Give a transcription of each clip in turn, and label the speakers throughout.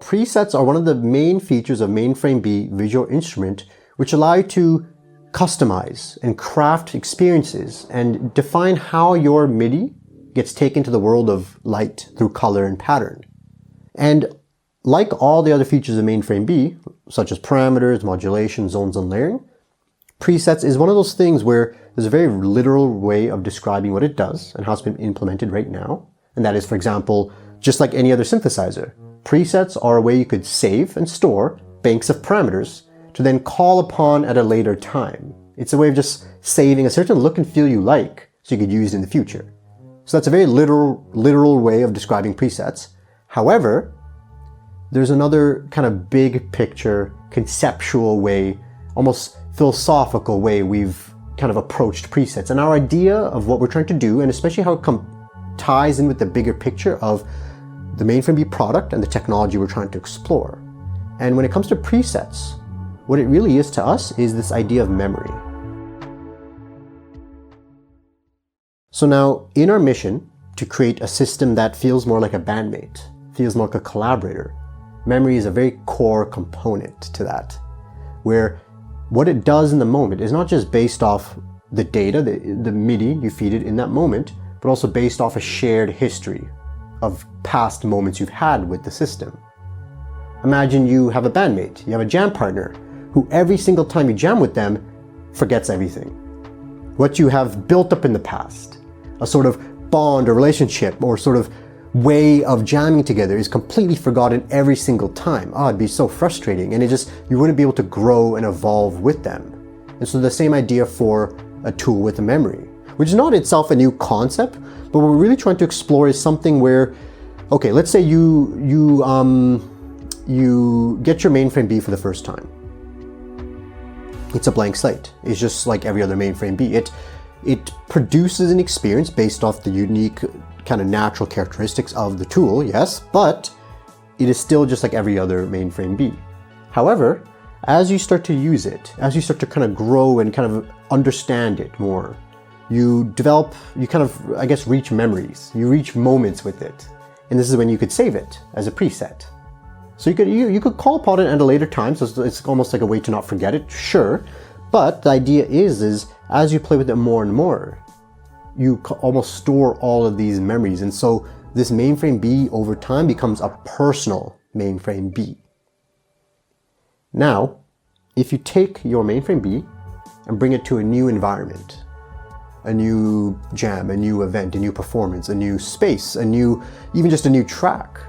Speaker 1: Presets are one of the main features of MAINFRAME-B visual instrument, which allow you to customize and craft experiences and define how your MIDI gets taken to the world of light through color and pattern. And like all the other features of MAINFRAME-B, such as parameters, modulation, zones, and layering, presets is one of those things where there's a very literal way of describing what it does and how it's been implemented right now. And that is, for example, just like any other synthesizer, presets are a way you could save and store banks of parameters to then call upon at a later time. It's a way of just saving a certain look and feel you like so you could use it in the future. So that's a very literal way of describing presets. However, there's another kind of big picture, conceptual way, almost philosophical way we've kind of approached presets. And our idea of what we're trying to do, and especially how it ties in with the bigger picture of the MAINFRAME-B product and the technology we're trying to explore. And when it comes to presets, what it really is to us is this idea of memory. So now, in our mission to create a system that feels more like a bandmate, feels more like a collaborator, memory is a very core component to that, where what it does in the moment is not just based off the data, the MIDI you feed it in that moment, but also based off a shared history of past moments you've had with the system. Imagine you have a bandmate, you have a jam partner, who every single time you jam with them, forgets everything. What you have built up in the past, a sort of bond or relationship or sort of way of jamming together is completely forgotten every single time. Oh, it'd be so frustrating, and you wouldn't be able to grow and evolve with them. And so the same idea for a tool with a memory, which is not itself a new concept, but what we're really trying to explore is something where, okay, let's say you get your MAINFRAME-B for the first time. It's a blank slate. It's just like every other MAINFRAME-B. It produces an experience based off the unique kind of natural characteristics of the tool, yes, but it is still just like every other MAINFRAME-B. However, as you start to use it, as you start to kind of grow and kind of understand it more, you kind of, I guess, reach memories. You reach moments with it. And this is when you could save it as a preset. So you could call upon it at a later time, so it's almost like a way to not forget it, sure. But the idea is as you play with it more and more, you almost store all of these memories. And so this MAINFRAME-B over time becomes a personal MAINFRAME-B. Now, if you take your MAINFRAME-B and bring it to a new environment, a new jam, a new event, a new performance, a new space, even just a new track,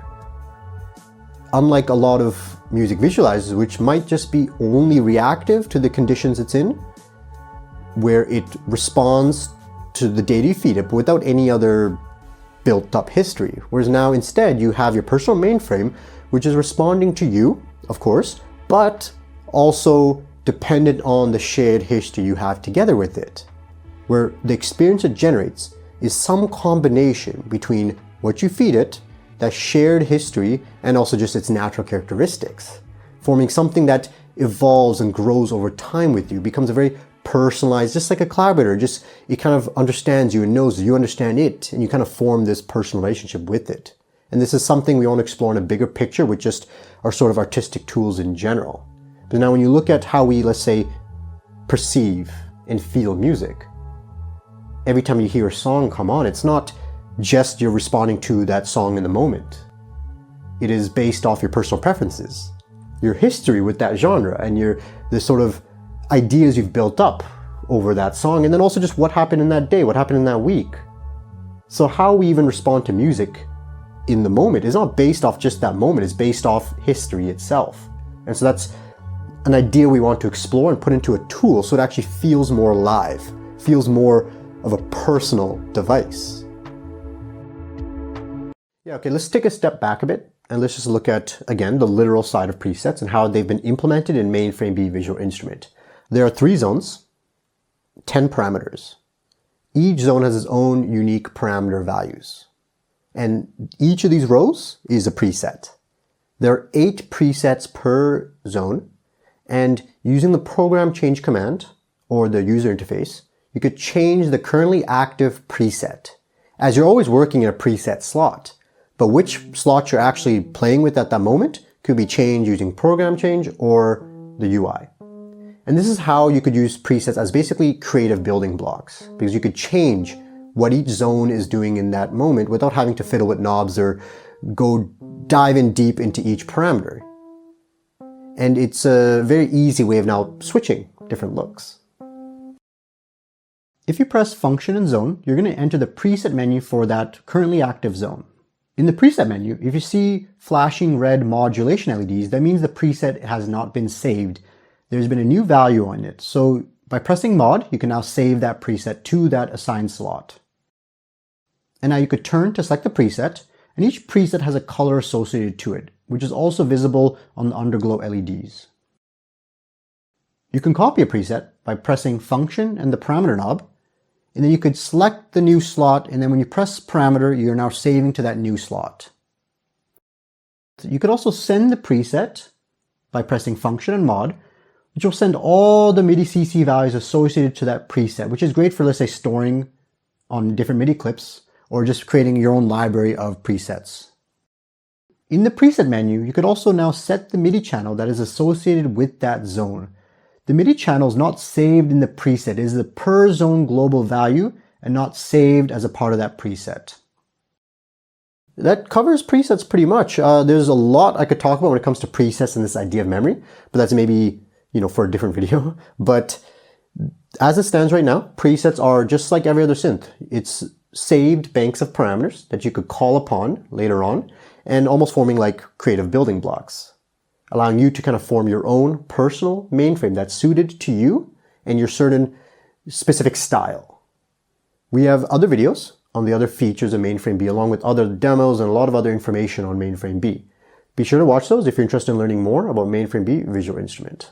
Speaker 1: unlike a lot of music visualizers, which might just be only reactive to the conditions it's in, where it responds to the data you feed it, but without any other built-up history. Whereas now instead you have your personal mainframe, which is responding to you, of course, but also dependent on the shared history you have together with it, where the experience it generates is some combination between what you feed it, that shared history, and also just its natural characteristics, forming something that evolves and grows over time with you, becomes a very personalized, just like a collaborator, it kind of understands you and knows you understand it, and you kind of form this personal relationship with it. And this is something we want to explore in a bigger picture with just our sort of artistic tools in general. But now when you look at how we, let's say, perceive and feel music, every time you hear a song come on, it's not just you're responding to that song in the moment. It is based off your personal preferences, your history with that genre, and the sort of ideas you've built up over that song, and then also just what happened in that day, what happened in that week. So how we even respond to music in the moment is not based off just that moment, it's based off history itself. And so that's an idea we want to explore and put into a tool so it actually feels more alive, feels more of a personal device. Yeah, okay, let's take a step back a bit and let's just look at, again, the literal side of presets and how they've been implemented in MAINFRAME-B Visual Instrument. There are 3 zones, 10 parameters. Each zone has its own unique parameter values. And each of these rows is a preset. There are 8 presets per zone, and using the program change command or the user interface, you could change the currently active preset, as you're always working in a preset slot. but which slot you're actually playing with at that moment could be changed using program change or the UI. And this is how you could use presets as basically creative building blocks, because you could change what each zone is doing in that moment without having to fiddle with knobs or go dive in deep into each parameter. And it's a very easy way of now switching different looks. If you press Function and Zone, you're going to enter the preset menu for that currently active zone. In the preset menu, if you see flashing red modulation LEDs, that means the preset has not been saved. There's been a new value on it. So by pressing Mod, you can now save that preset to that assigned slot. And now you could turn to select the preset, and each preset has a color associated to it, which is also visible on the underglow LEDs. You can copy a preset by pressing Function and the parameter knob, and then you could select the new slot, and then when you press parameter, you're now saving to that new slot. You could also send the preset by pressing Function and Mod, which will send all the MIDI CC values associated to that preset, which is great for, let's say, storing on different MIDI clips, or just creating your own library of presets. In the preset menu, you could also now set the MIDI channel that is associated with that zone. The MIDI channel is not saved in the preset. It is the per zone global value and not saved as a part of that preset. That covers presets pretty much. There's a lot I could talk about when it comes to presets and this idea of memory, but that's maybe, for a different video. But as it stands right now, presets are just like every other synth. It's saved banks of parameters that you could call upon later on, and almost forming like creative building blocks, allowing you to kind of form your own personal mainframe that's suited to you and your certain specific style. We have other videos on the other features of MAINFRAME-B, along with other demos and a lot of other information on MAINFRAME-B. Be sure to watch those if you're interested in learning more about MAINFRAME-B Visual Instrument.